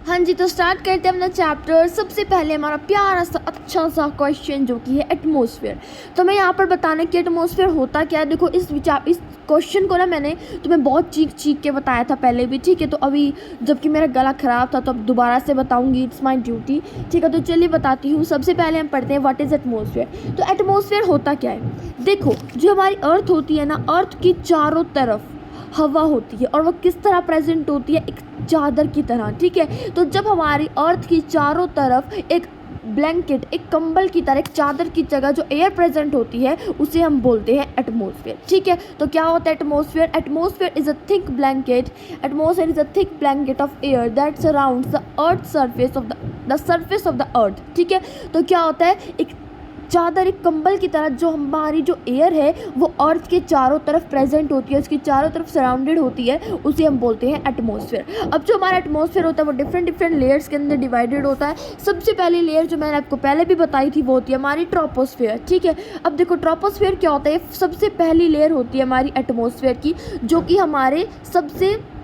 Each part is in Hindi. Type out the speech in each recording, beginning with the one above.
हाँ जी, तो स्टार्ट करते हैं अपना चैप्टर। सबसे पहले हमारा प्यारा सा अच्छा सा क्वेश्चन जो कि है एटमॉस्फेयर। तो मैं यहाँ पर बताना कि एटमॉस्फेयर होता क्या है। देखो इस क्वेश्चन को ना मैंने तुम्हें बहुत चीख के बताया था पहले भी, ठीक है। तो अभी जबकि मेरा गला ख़राब था तो अब दोबारा से बताऊँगी, इट्स माई ड्यूटी, ठीक है। तो चलिए बताती हूँ। सबसे पहले हम पढ़ते हैं व्हाट इज़ एटमॉस्फेयर। तो एटमॉस्फेयर होता क्या है। देखो जो हमारी अर्थ होती है ना, अर्थ की चारों तरफ हवा होती है और वो किस तरह प्रेजेंट होती है, एक चादर की तरह, ठीक है। तो जब हमारी अर्थ की चारों तरफ एक ब्लैंकेट, एक कंबल की तरह, एक चादर की जगह जो एयर प्रेजेंट होती है उसे हम बोलते हैं एटमॉस्फेयर, ठीक है। तो क्या होता है atmosphere. Atmosphere is a thick blanket, atmosphere is a thick blanket of air that surrounds the earth surface of the surface of the earth, ठीक है। तो क्या होता है, एक चादर, एक कंबल की तरह जो हमारी जो एयर है वो अर्थ के चारों तरफ प्रेजेंट होती है, उसकी चारों तरफ सराउंडेड होती है, उसे हम बोलते हैं एटमॉस्फेयर। अब जो हमारा एटमॉस्फेयर होता है वो डिफरेंट लेयर्स के अंदर डिवाइडेड होता है। सबसे पहली लेयर जो मैंने आपको पहले भी बताई थी वो होती है हमारी ट्रोपोस्फेयर, ठीक है। अब देखो ट्रोपोस्फेयर क्या होता है। सबसे पहली लेयर होती है हमारी एटमॉस्फेयर की, जो कि हमारे सबसे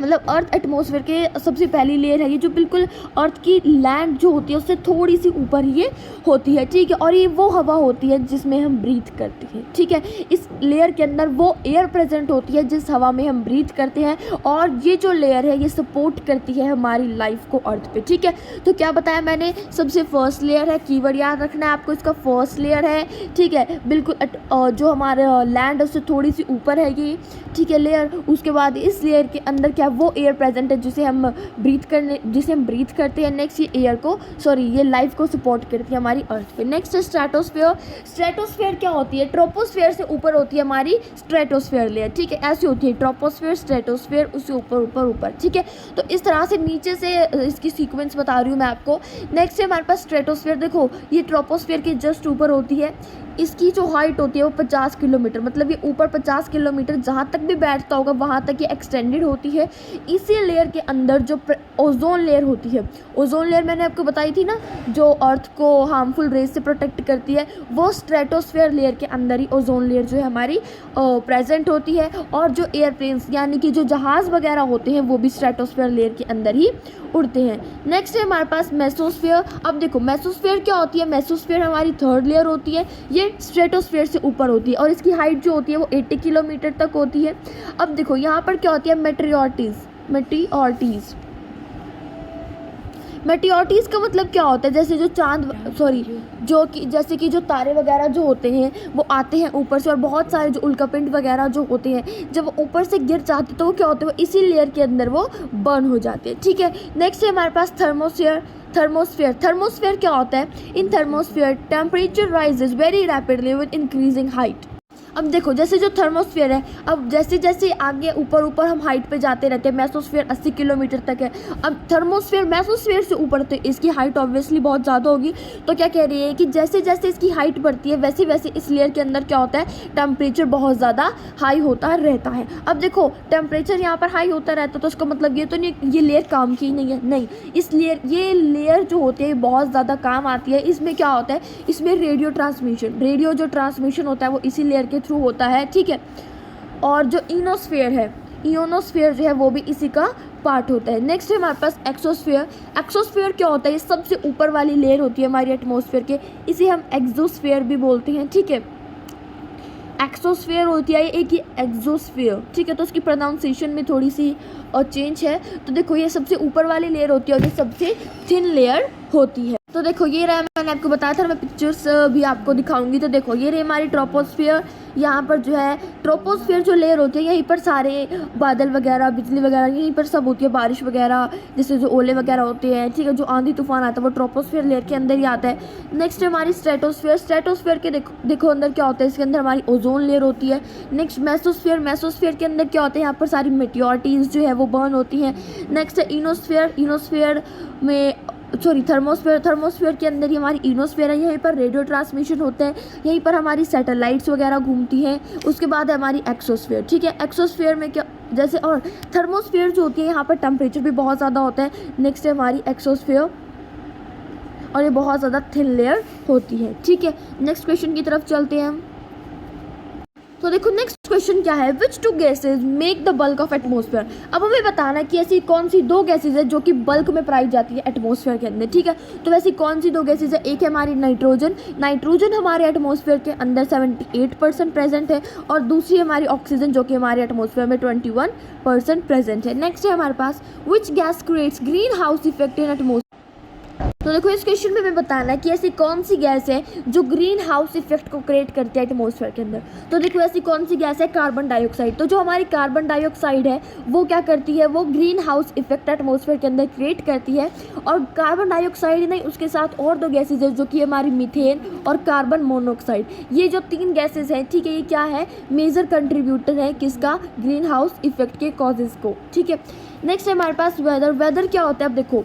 मतलब अर्थ एटमॉस्फेयर के सबसे पहली लेयर है ये, जो बिल्कुल अर्थ की लैंड जो होती है उससे थोड़ी सी ऊपर ये होती है, ठीक है। और ये वो हवा होती है जिसमें हम ब्रीथ करते हैं, ठीक है। इस लेयर के अंदर वो एयर प्रेजेंट होती है जिस हवा में हम ब्रीथ करते हैं, और ये जो लेयर है ये सपोर्ट करती है हमारी लाइफ को अर्थ पे, ठीक है। तो क्या बताया मैंने, सबसे फर्स्ट लेयर है, कीवर्ड याद रखना है आपको, इसका फर्स्ट लेयर है, ठीक है। बिल्कुल जो हमारे लैंड उससे थोड़ी सी ऊपर है ये, ठीक है, लेयर। उसके बाद इस लेयर के अंदर क्या वो एयर प्रेजेंट है जिसे हम ब्रीथ करते हैं। नेक्स्ट ये एयर को ये लाइफ को सपोर्ट करती है हमारी अर्थ पे। नेक्स्ट है स्ट्रेटोस्फेयर। स्ट्रेटोस्फेयर क्या होती है, ट्रोपोस्फेयर से ऊपर होती है हमारी स्ट्रेटोस्फेयर लेयर, ठीक है। ऐसी होती है ट्रोपोस्फेयर, स्ट्रेटोस्फेयर, उससे ऊपर, ठीक है। तो इस तरह से नीचे से इसकी सीक्वेंस बता रही हूँ मैं आपको। नेक्स्ट है हमारे पास स्ट्रेटोस्फेयर। देखो ये ट्रोपोस्फेयर के जस्ट ऊपर होती है, इसकी जो हाइट होती है वो 50 किलोमीटर, मतलब ये ऊपर 50 किलोमीटर जहाँ तक भी बैठता होगा वहाँ तक ये एक्सटेंडेड होती है। इसी लेयर के अंदर जो ओजोन लेयर होती है, ओजोन लेयर मैंने आपको बताई थी ना, जो अर्थ को हार्मफुल रेज से प्रोटेक्ट करती है, वो स्ट्रेटोस्फेयर लेयर के अंदर ही ओजोन लेयर जो है हमारी प्रेजेंट होती है। और जो एयरप्लेन्स यानी कि जो जहाज़ वगैरह होते हैं वो भी स्ट्रेटोस्फेयर लेयर के अंदर ही उड़ते हैं। नेक्स्ट है हमारे पास मेसोस्फेयर। अब देखो मेसोस्फेयर क्या होती है। मेसोस्फेयर हमारी थर्ड लेयर होती है, ये स्ट्रेटोस्फेयर से ऊपर होती है और इसकी हाइट जो होती है वो 80 किलोमीटर तक होती है। अब देखो यहाँ पर क्या होती है, मेटियोरिटीज़ का मतलब क्या होता है, जैसे जो जैसे कि जो तारे वगैरह जो होते हैं वो आते हैं ऊपर से, और बहुत सारे जो उल्कापिंड वगैरह जो होते हैं जब वो ऊपर से गिर जाते तो वो क्या होते हैं, वो इसी लेयर के अंदर वो बर्न हो जाते हैं, ठीक है। नेक्स्ट है हमारे पास थर्मोस्फेयर क्या होता है। In thermosphere temperature rises very rapidly with increasing height. अब देखो जैसे जो थर्मोस्फेयर है, अब जैसे जैसे आगे ऊपर हम हाइट पे जाते रहते हैं, मेसोस्फेयर 80 किलोमीटर तक है। अब थर्मोस्फेयर मेसोस्फेयर से ऊपर, तो इसकी हाइट ऑब्वियसली बहुत ज़्यादा होगी। तो क्या कह रही है कि जैसे जैसे इसकी हाइट बढ़ती है वैसे वैसे इस लेयर के अंदर क्या होता है, टेम्परेचर बहुत ज़्यादा हाई होता रहता है। अब देखो टेम्परेचर यहाँ पर हाई होता रहता है तो उसका मतलब ये तो नहीं ये लेयर काम की नहीं है, नहीं। ये लेयर जो होती है बहुत ज़्यादा काम आती है। इसमें क्या होता है, इसमें रेडियो जो ट्रांसमिशन होता है वो इसी लेयर के थ्रू होता है, ठीक है। और जो इयोनोस्फेयर जो है वो भी इसी का पार्ट होता है। नेक्स्ट है हमारे पास एक्सोस्फेयर क्या होता है, ये सबसे ऊपर वाली लेयर होती है हमारी एटमॉस्फेयर के, इसे हम एक्सोस्फेयर भी बोलते हैं, ठीक है। एक्सोस्फेयर होती है एक ही एक्सोस्फेयर, ठीक है। तो उसकी प्रोनाउंसिएशन में थोड़ी सी चेंज है। तो देखो ये सबसे ऊपर वाली लेयर होती है और ये सबसे थिन लेयर होती है। तो देखो ये रहा, मैंने आपको बताया था, मैं पिक्चर्स भी आपको दिखाऊंगी। तो देखो ये रही हमारी ट्रोपोस्फेयर। यहाँ पर जो है ट्रोपोस्फेयर जो लेयर होती है यहीं पर सारे बादल वगैरह, बिजली वगैरह यहीं पर सब होती है, बारिश वगैरह, जैसे जो ओले वगैरह होते हैं, ठीक है, जो आंधी तूफान आता है वो ट्रोपोस्फेयर लेयर के अंदर ही आता है। नेक्स्ट है हमारी स्ट्रेटोस्फेयर के देखो अंदर क्या होता है, इसके अंदर हमारी ओजोन लेयर होती है। नेक्स्ट मेसोस्फेयर के अंदर क्या होता है, यहाँ पर सारी मेटियोरिटीज़ जो है वो बर्न होती हैं। नेक्स्ट है थर्मोस्फेयर के अंदर ही हमारी इनोस्फेयर है, यहीं पर रेडियो ट्रांसमिशन होता है, यहीं पर हमारी सैटेलाइट्स वगैरह घूमती हैं। उसके बाद है हमारी एक्सोस्फेयर, ठीक है। एक्सोस्फेयर में क्या जैसे, और थर्मोस्फेयर जो होती है यहाँ पर टेम्परेचर भी बहुत ज़्यादा होता है। नेक्स्ट है हमारी एक्सोस्फेयर और ये बहुत ज़्यादा थिन लेयर होती है, ठीक है। नेक्स्ट क्वेश्चन की तरफ चलते हैं हम। तो देखो नेक्स्ट क्वेश्चन क्या है, which two gases make the bulk of atmosphere. अब हमें बताना है कि ऐसी कौन सी दो गैसेज है जो कि बल्क में पाई जाती है एटमोसफेयर के अंदर, ठीक है। तो वैसी कौन सी दो गैसेज है, एक है हमारी नाइट्रोजन, नाइट्रोजन हमारे एटमोसफेयर के अंदर 78% प्रेजेंट है, और दूसरी हमारी ऑक्सीजन जो कि हमारे एटमोसफेयर में 21% प्रेजेंट है। नेक्स्ट है हमारे पास, which gas creates greenhouse effect in atmosphere. तो देखो इस क्वेश्चन में हमें बताना है कि ऐसी कौन सी गैस है जो ग्रीन हाउस इफेक्ट को क्रिएट करती है एटमोसफेयर के अंदर। तो देखो ऐसी कौन सी गैस है, कार्बन डाइऑक्साइड। तो जो हमारी कार्बन डाइऑक्साइड है वो क्या करती है, वो ग्रीन हाउस इफेक्ट एटमोसफेयर के अंदर क्रिएट करती है। और कार्बन डाइऑक्साइड नहीं, उसके साथ और दो गैसेज है जो कि हमारी मीथेन और कार्बन मोनोऑक्साइड। ये जो तीन गैसेज हैं, ठीक है, ये क्या है, मेजर कंट्रीब्यूटर है किसका, ग्रीन हाउस इफेक्ट के कॉजेज को, ठीक है। नेक्स्ट है हमारे पास वेदर। वेदर क्या होता है, अब देखो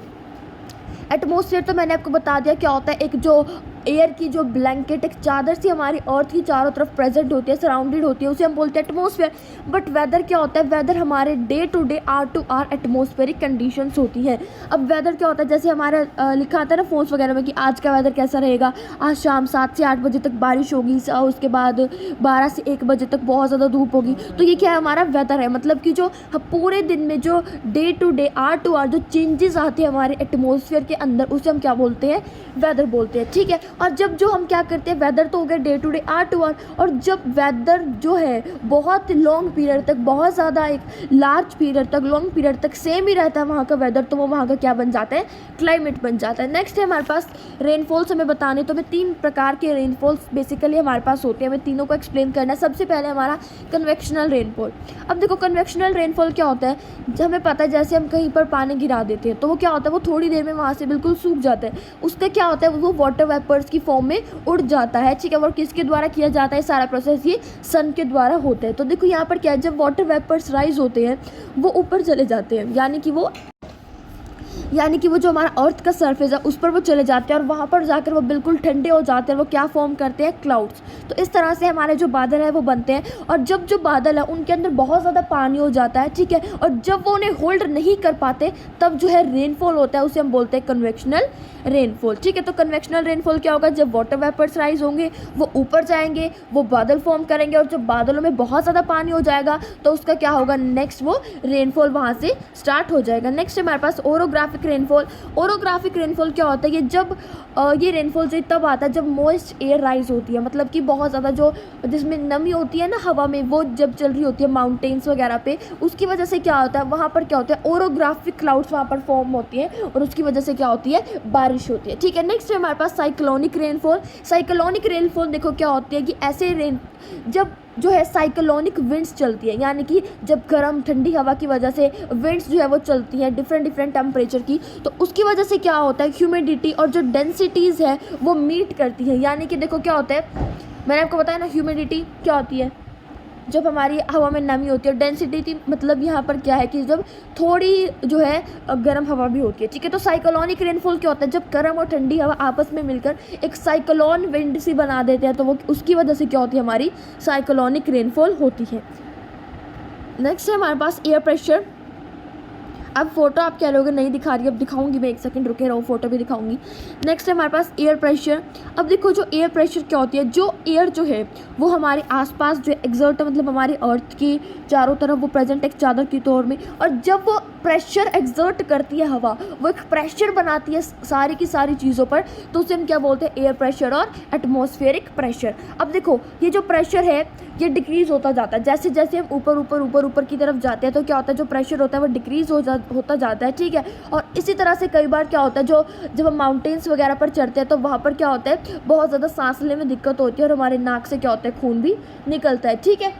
एटमोसफेयर तो मैंने आपको बता दिया क्या होता है, एक जो एयर की जो ब्लैंकेट, एक चादर सी हमारी अर्थ की चारों तरफ प्रेजेंट होती है, सराउंडेड होती है, उसे हम बोलते हैं एटमोसफेयर। बट वेदर क्या होता है, वेदर हमारे day to day hour to hour atmospheric conditions होती है। अब वेदर क्या होता है, जैसे हमारा लिखा आता है ना फोन्स वगैरह में कि आज का वेदर कैसा रहेगा, आज शाम 7 से 8 बजे तक बारिश होगी, उसके बाद 12 से 1 बजे तक बहुत ज़्यादा धूप होगी। तो ये क्या है, हमारा वेदर है। मतलब कि जो पूरे दिन में जो day to day hour to hour जो चेंजेस आते हैं हमारे एटमोसफेयर के अंदर, उसे हम क्या बोलते हैं, वेदर बोलते हैं, ठीक है। और जब जो हम क्या करते हैं, वेदर तो हो गया day to day hour to hour, और जब वेदर जो है बहुत लॉन्ग पीरियड तक, बहुत ज़्यादा एक लार्ज पीरियड तक, लॉन्ग पीरियड तक सेम ही रहता है वहाँ का वेदर, तो वो वहाँ का क्या बन जाता है, क्लाइमेट बन जाता है। नेक्स्ट है हमारे पास रेनफॉल्स हमें बताने, तो हमें 3 प्रकार के रेनफॉल्स बेसिकली हमारे पास होते हैं, हमें तीनों को एक्सप्लेन करना है। सबसे पहले हमारा कन्वेक्शनल रेनफॉल। अब देखो कन्वेक्शनल रेनफॉल क्या होता है, जब हमें पता है जैसे हम कहीं पर पानी गिरा देते हैं तो वो क्या होता है, वो थोड़ी देर में वहाँ से बिल्कुल सूख जाता है। उसका क्या होता है, वो वाटर वेपर्स की फॉर्म में उड़ जाता है, ठीक है। और किसके द्वारा किया जाता है सारा प्रोसेस, ये सन के द्वारा होता है। तो देखो यहाँ पर क्या है, जब वाटर वेपर्स राइज होते हैं वो ऊपर चले जाते हैं, यानी कि वो जो हमारा अर्थ का सरफेस है उस पर वो चले जाते हैं, और वहाँ पर जाकर वो बिल्कुल ठंडे हो जाते हैं। वो क्या फॉर्म करते हैं, क्लाउड्स। तो इस तरह से हमारे जो बादल है वो बनते हैं, और जब जो बादल है उनके अंदर बहुत ज़्यादा पानी हो जाता है, ठीक है, और जब वो उन्हें होल्ड नहीं कर पाते तब जो है रेनफॉल होता है, उसे हम बोलते हैं कन्वेक्शनल रेनफॉल, ठीक है। तो कन्वेक्शनल रेनफॉल क्या होगा, जब वाटर वेपर्स राइज होंगे वो ऊपर जाएंगे, वो बादल फॉर्म करेंगे, और जब बादलों में बहुत ज़्यादा पानी हो जाएगा तो उसका क्या होगा, नेक्स्ट वो रेनफॉल वहाँ से स्टार्ट हो जाएगा। नेक्स्ट हमारे पास ओरोग्राफिक रेनफॉल। ओरोग्राफिक रेनफॉल क्या होता है, ये जब ये रेनफॉल जो तब आता है जब मॉइस्ट एयर राइज होती है, मतलब कि बहुत ज़्यादा जो जिसमें नमी होती है ना हवा में, वो जब चल रही होती है माउंटेन्स वगैरह पे, उसकी वजह से क्या होता है, वहाँ पर क्या होता है, ओरोग्राफिक क्लाउड्स वहाँ पर फॉर्म होती है, और उसकी वजह से क्या होती है, बारिश होती है, ठीक है। नेक्स्ट है हमारे पास साइक्लोनिक रेनफॉल। साइक्लोनिक रेनफॉल देखो क्या होती है कि ऐसे जब जो है साइक्लोनिक विंड्स चलती है, यानी कि जब गर्म ठंडी हवा की वजह से विंड्स जो है वो चलती हैं डिफरेंट टेम्परेचर की, तो उसकी वजह से क्या होता है, ह्यूमिडिटी और जो डेंसिटीज़ है वो मीट करती है। यानी कि देखो क्या होता है, मैंने आपको बताया ना, ह्यूमिडिटी क्या होती है, जब हमारी हवा में नमी होती है। डेंसिटी मतलब यहाँ पर क्या है कि जब थोड़ी जो है गर्म हवा भी होती है, ठीक है। तो साइक्लोनिक रेनफॉल क्या होता है, जब गर्म और ठंडी हवा आपस में मिलकर एक साइक्लोन विंड सी बना देते हैं, तो वो उसकी वजह से क्या होती है, हमारी साइक्लोनिक रेनफॉल होती है। नेक्स्ट है हमारे पास एयर प्रेशर। अब फोटो आप कह लोगे नहीं दिखा रही, अब दिखाऊंगी मैं, 1 सेकंड रुके रहो, फोटो भी दिखाऊंगी। नेक्स्ट है हमारे पास एयर प्रेशर। अब देखो जो एयर प्रेशर क्या होती है, जो एयर जो है वो हमारे आसपास जो एक्सर्ट, मतलब हमारे अर्थ की चारों तरफ वो प्रेजेंट एक चादर की तौर में, और जब वो प्रेशर एक्सर्ट करती है हवा, वो एक प्रेशर बनाती है सारी की सारी चीज़ों पर, तो उसे हम क्या बोलते हैं, एयर प्रेशर और एटमॉस्फेरिक प्रेशर। अब देखो ये जो प्रेशर है ये डिक्रीज़ होता जाता है, जैसे जैसे हम ऊपर की तरफ जाते हैं तो क्या होता है, जो प्रेशर होता है वो डिक्रीज़ होता जाता है, ठीक है। और इसी तरह से कई बार क्या होता है, जब हम माउंटेन्स वगैरह पर चढ़ते हैं तो वहाँ पर क्या होता है, बहुत ज़्यादा सांस लेने में दिक्कत होती है, और हमारे नाक से क्या होता है, खून भी निकलता है, ठीक है।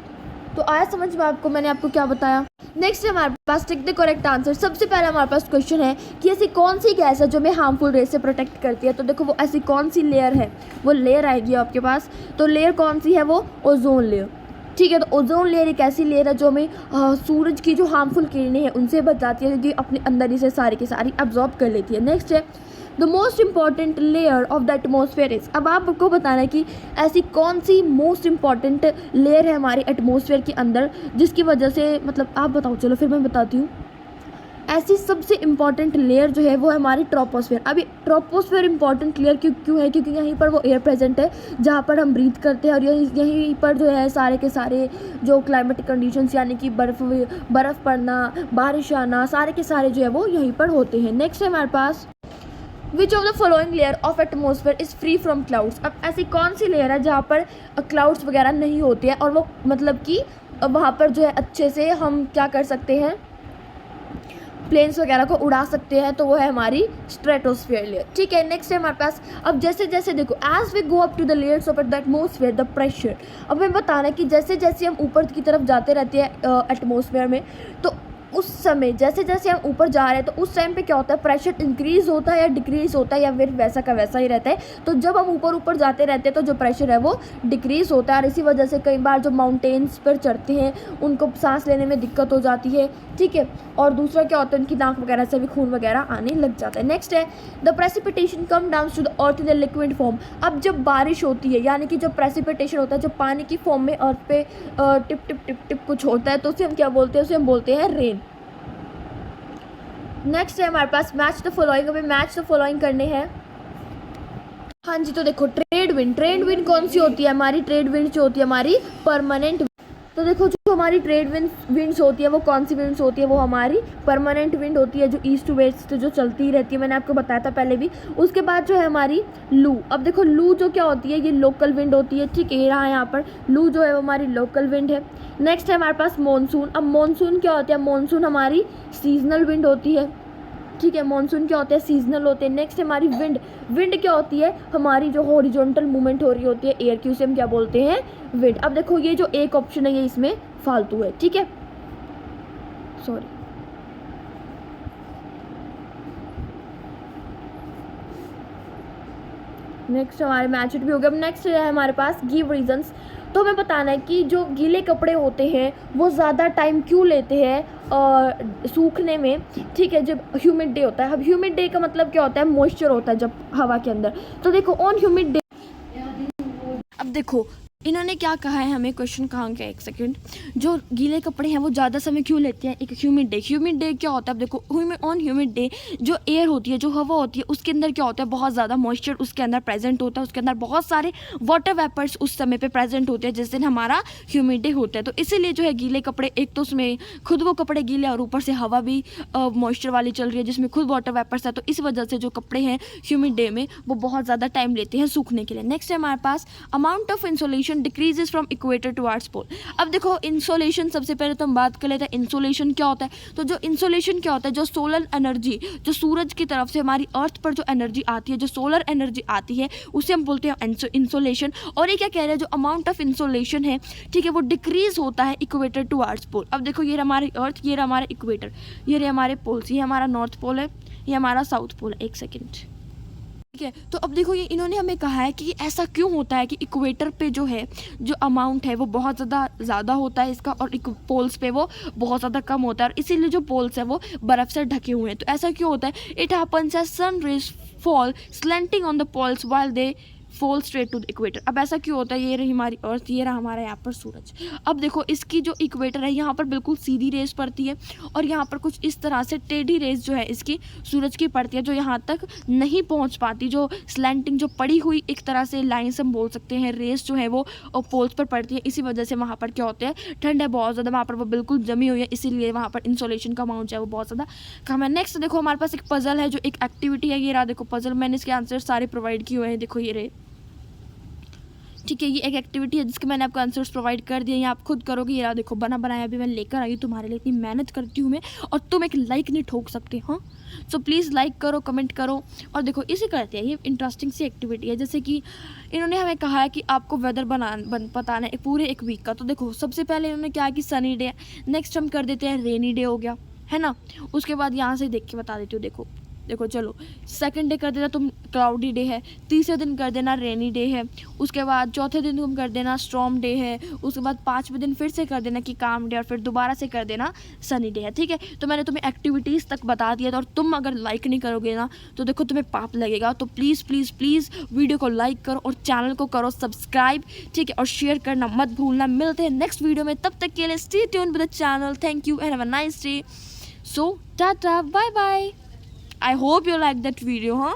तो आया समझ में आपको मैंने आपको क्या बताया। नेक्स्ट है हमारे पास टिक द करेक्ट आंसर। सबसे पहला हमारे पास क्वेश्चन है कि ऐसी कौन सी गैस है जो हमें हार्मफुल रेस से प्रोटेक्ट करती है। तो देखो वो ऐसी कौन सी लेयर है, वो लेयर आएगी आपके पास। तो लेयर कौन सी है, वो ओजोन लेयर, ठीक है। तो ओजोन लेयर एक ऐसी लेयर है जो हमें सूरज की जो हार्मफुल किरणें हैं उनसे बचाती है, क्योंकि अपने अंदर ही से सारी की सारी अब्जॉर्ब कर लेती है। नेक्स्ट है the most important layer of the atmosphere is. अब आपको बताना है कि ऐसी कौन सी मोस्ट इंपॉर्टेंट लेयर है हमारे एटमोसफेयर के अंदर जिसकी वजह से, मतलब आप बताओ, चलो फिर मैं बताती हूँ। ऐसी सबसे इम्पॉर्टेंट लेयर जो है वो है हमारी ट्रोपोस्फेयर। अभी ट्रोपोस्फेयर इम्पॉर्टेंट लेयर क्यों है, क्योंकि यहीं पर वो एयर प्रेजेंट है जहाँ पर हम ब्रीथ करते हैं, और यहीं पर जो है सारे के सारे जो क्लाइमेटिक कंडीशंस यानी कि बर्फ़ पड़ना, बारिश आना, सारे के सारे जो है वो यहीं पर होते हैं। नेक्स्ट है हमारे पास which of the following layer of atmosphere is free from clouds. अब ऐसी कौन सी लेयर है जहाँ पर क्लाउड्स वगैरह नहीं होते हैं, और वो मतलब कि वहाँ पर जो है अच्छे से हम क्या कर सकते हैं, प्लेन्स वगैरह को उड़ा सकते हैं, तो वो है हमारी स्ट्रेटोस्फेयर लेयर। ठीक है, नेक्स्ट है हमारे पास, अब जैसे जैसे देखो as we go up to the layers of the atmosphere the pressure, अब हमें बताना है कि जैसे जैसे हम ऊपर की तरफ जाते रहते हैं एटमोसफेयर में, तो उस समय जैसे जैसे हम ऊपर जा रहे हैं तो उस टाइम पे क्या होता है, प्रेशर इंक्रीज़ होता है या डिक्रीज़ होता है, या फिर वैसा का वैसा ही रहता है। तो जब हम ऊपर ऊपर जाते रहते हैं तो जो प्रेशर है वो डिक्रीज़ होता है, और इसी वजह से कई बार जो माउंटेन्स पर चढ़ते हैं उनको सांस लेने में दिक्कत हो जाती है। ठीक है, और दूसरा क्या होता है, उनकी नाक वगैरह से भी खून वगैरह आने लग जाता है। नेक्स्ट है the precipitation come down to the earth in the liquid form. अब जब बारिश होती है यानी कि जब प्रेसिपिटेशन होता है, जब पानी की फॉर्म में अर्थ पे टिप टिप टिप टिप कुछ होता है, तो उसे हम क्या बोलते हैं, उसे हम बोलते हैं रेन। नेक्स्ट है हमारे पास मैच द फॉलोइंग। अभी मैच द फॉलोइंग करने हैं। हाँ जी, तो देखो ट्रेड विंड कौन सी होती है, हमारी ट्रेड विंड जो होती है हमारी परमानेंट। तो देखो जो हमारी ट्रेड विंड्स होती है वो कौन सी विंड्स होती है, वो हमारी परमानेंट विंड होती है जो ईस्ट टू वेस्ट जो चलती रहती है, मैंने आपको बताया था पहले भी। उसके बाद जो है हमारी लू। अब देखो लू जो क्या होती है, ये लोकल विंड होती है। ठीक है, ये रहा यहाँ पर लू जो है वो हमारी लोकल विंड है। नेक्स्ट है हमारे पास मॉनसून। अब मॉनसून क्या होता है, मॉनसून हमारी सीजनल विंड होती है। ठीक है, मॉनसून क्या होते हैं, सीजनल होते हैं। नेक्स्ट हमारी विंड क्या होती है, हमारी जो हॉरिजॉन्टल मूवमेंट हो रही होती है एयर की, उसे हम क्या बोलते हैं, विंड। अब देखो ये जो एक ऑप्शन है ये इसमें फालतू है। ठीक है, सॉरी। नेक्स्ट हमारे मैच इट भी हो गया। अब नेक्स्ट है हमारे पास गिव रीजंस। तो हमें बताना है कि जो गीले कपड़े होते हैं वो ज़्यादा टाइम क्यों लेते हैं सूखने में। ठीक है, जब ह्यूमिड डे होता है। अब ह्यूमिड डे का मतलब क्या होता है, मॉइस्चर होता है जब हवा के अंदर। तो देखो ऑन ह्यूमिड डे, अब देखो इन्होंने क्या कहा है, हमें क्वेश्चन कहाँ गया, एक सेकंड। जो गीले कपड़े हैं वो ज़्यादा समय क्यों लेते हैं, एक ह्यूमिड डे क्या होता है। अब देखो ऑन ह्यूमिड डे जो एयर होती है, जो हवा होती है, उसके अंदर क्या होता है, बहुत ज़्यादा मॉइस्चर उसके अंदर प्रेजेंट होता है, उसके अंदर बहुत सारे वाटर वेपर्स उस समय पे प्रेजेंट होते हैं जिस दिन हमारा ह्यूमिड डे होता है। तो इसीलिए जो है गीले कपड़े, एक तो उसमें खुद वो कपड़े गीले और ऊपर से हवा भी मॉइस्चर वाली चल रही है जिसमें खुद वाटर वेपर्स है, तो इस वजह से जो कपड़े हैं ह्यूमिड डे में वो बहुत ज़्यादा टाइम लेते हैं सूखने के लिए। नेक्स्ट है हमारे पास amount of insolation decreases from equator towards pole. अब देखो इंसोलेशन, सबसे पहले तो हम बात कर लेते हैं इंसोलेशन क्या होता है। तो जो इंसोलेशन क्या होता है, जो सोलर एनर्जी, जो सूरज की तरफ से हमारी अर्थ पर जो एनर्जी आती है, जो सोलर एनर्जी आती है, उसे हम बोलते हैं इंसोलेशन। और ये क्या कह रहे हैं, जो अमाउंट ऑफ इंसोलेशन है, ठीक है, वो डिक्रीज होता है इक्वेटर टुवर्ड्स पोल। अब देखो ये हमारी अर्थ, ये हमारा इक्वेटर, ये हमारे पोल्स, ये हमारा नॉर्थ पोल है, ये हमारा साउथ पोल है। एक सेकेंड, ठीक है। तो अब देखो ये इन्होंने हमें कहा है कि ऐसा क्यों होता है कि इक्वेटर पे जो है जो अमाउंट है वो बहुत ज़्यादा होता है इसका, और पोल्स पे वो बहुत ज़्यादा कम होता है, और इसीलिए जो पोल्स है वो बर्फ़ से ढके हुए हैं। तो ऐसा क्यों होता है, it happens as sun rays fall slanting on the poles while they fall straight to the equator. अब ऐसा क्यों होता है, ये रही हमारी अर्थ, ये रहा हमारा यहाँ पर सूरज। अब देखो इसकी जो इक्वेटर है यहाँ पर बिल्कुल सीधी रेस पड़ती है, और यहाँ पर कुछ इस तरह से टेढ़ी रेस जो है इसकी सूरज की पड़ती है, जो यहाँ तक नहीं पहुँच पाती, जो स्लैंटिंग जो पड़ी हुई एक तरह से लाइन से हम बोल सकते हैं रेस जो है वो पोल्स पर पड़ती है। इसी वजह से वहाँ पर क्या होता है, ठंड है बहुत ज़्यादा, वहाँ पर वो बिल्कुल जमी हुई है, इसीलिए वहाँ पर इंसोलेशन का अमाउंट जो है वो बहुत ज़्यादा कम है। नेक्स्ट देखो हमारे पास एक पजल है, जो एक एक्टिविटी है, ये रहा देखो पजल, मैंने इसके आंसर सारे प्रोवाइड किए हुए हैं, देखो ये रहे। ठीक है, ये एक एक्टिविटी है जिसके मैंने आपको आंसर्स प्रोवाइड कर दिए, ये आप खुद करोगे। ये देखो बना बनाया भी मैं लेकर आई तुम्हारे लिए, इतनी मेहनत करती हूँ मैं, और तुम एक लाइक नहीं ठोक सकते। हाँ, सो प्लीज़ लाइक करो, कमेंट करो। और देखो इसे करते हैं, ये इंटरेस्टिंग सी एक्टिविटी है, जैसे कि इन्होंने हमें कहा है कि आपको वेदर बताना है पूरे एक वीक का। तो देखो सबसे पहले इन्होंने क्या है कि सनी डे, नेक्स्ट हम कर देते हैं रेनी डे, हो गया है ना। उसके बाद यहाँ से देख के बता देती हूँ, देखो चलो सेकंड डे कर देना तुम क्लाउडी डे है, तीसरे दिन कर देना रेनी डे है, उसके बाद चौथे दिन तुम कर देना स्टॉर्म डे है, उसके बाद पाँचवें दिन फिर से कर देना कि काम डे, और फिर दोबारा से कर देना सनी डे है। ठीक है, तो मैंने तुम्हें एक्टिविटीज़ तक बता दिया था, और तुम अगर लाइक नहीं करोगे ना तो देखो तुम्हें पाप लगेगा। तो प्लीज़ प्लीज़ प्लीज़ वीडियो को लाइक करो और चैनल को करो सब्सक्राइब, ठीक है, और शेयर करना मत भूलना। मिलते हैं नेक्स्ट वीडियो में, तब तक के लिए stay tuned with the channel. Thank you and have a nice day. So tata bye bye. I hope you like that video. हाँ